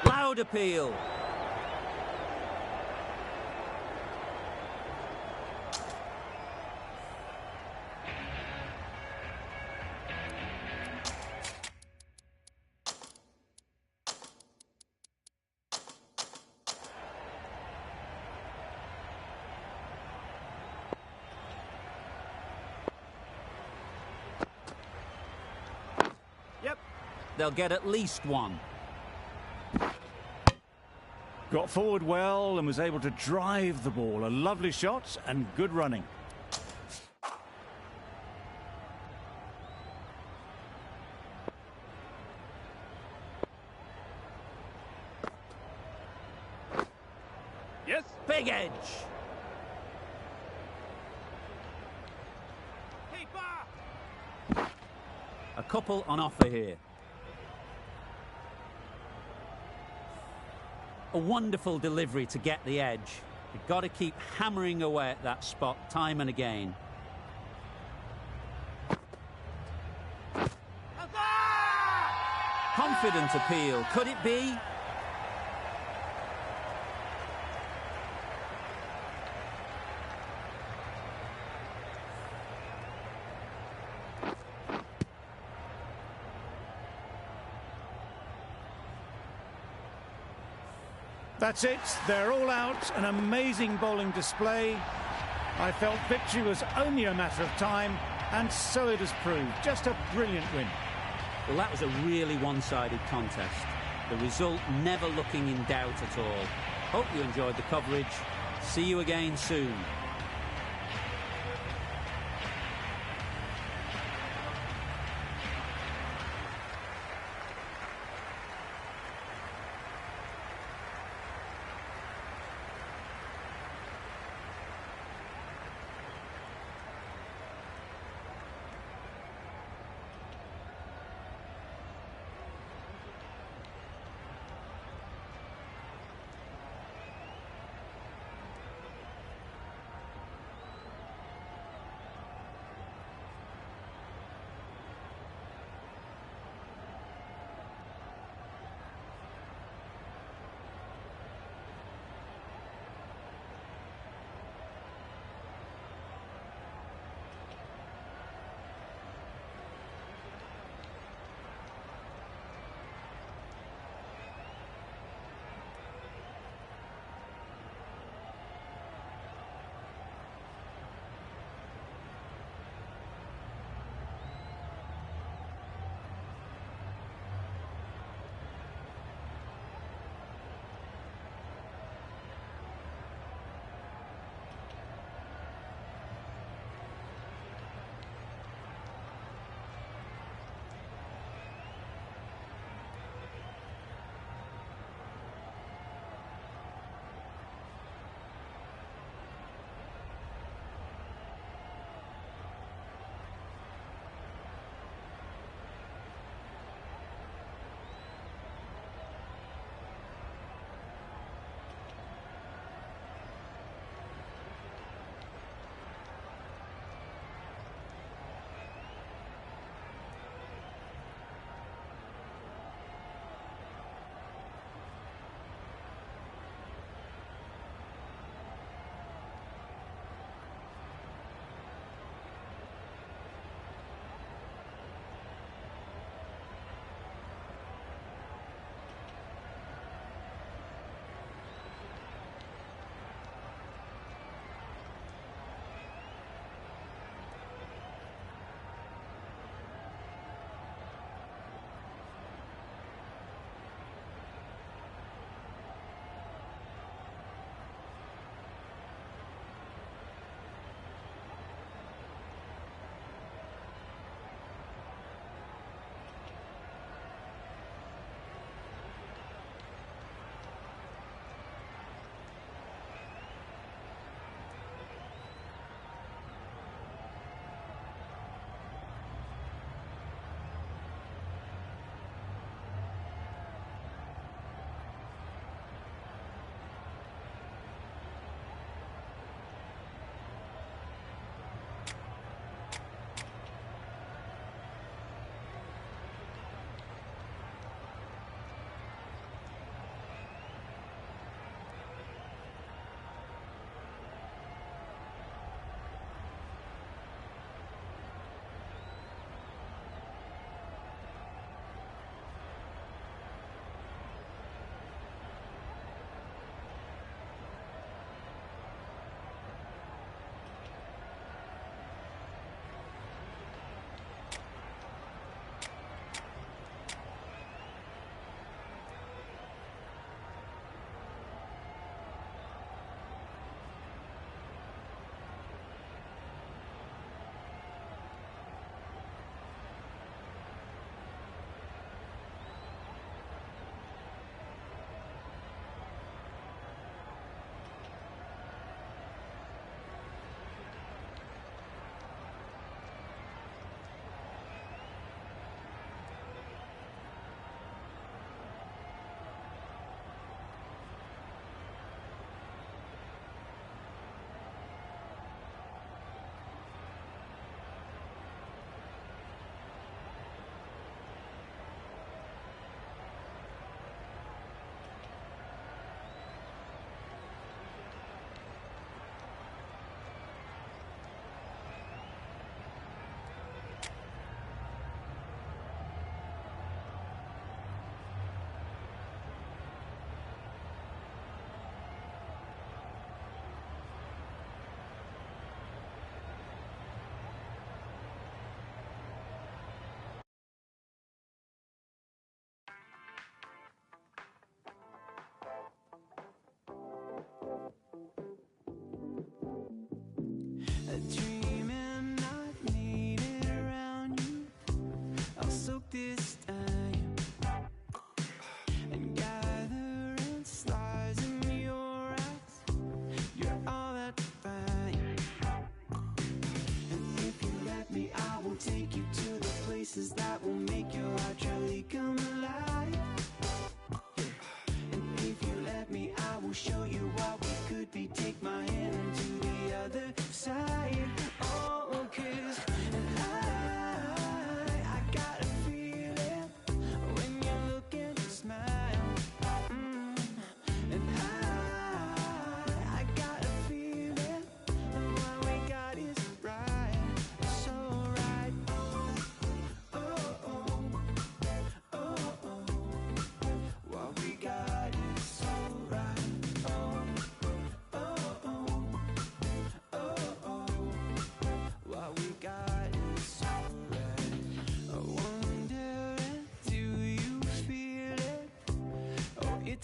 Loud appeal. they'll get at least one. Got forward well and was able to drive the ball. A lovely shot and good running. Yes. Big edge. A couple on offer here. A wonderful delivery to get the edge. You've got to keep hammering away at that spot time and again. Confident appeal. Could it be? That's it. They're all out. An amazing bowling display. I felt victory was only a matter of time, and so it has proved. Just a brilliant win. Well, that was a really one-sided contest. The result never looking in doubt at all. Hope you enjoyed the coverage. See you again soon.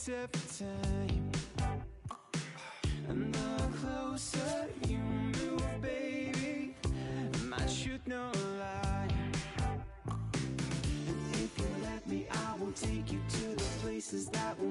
wait every time. And the closer you move, baby, I should know a lie. And if you let me, I will take you to the places that will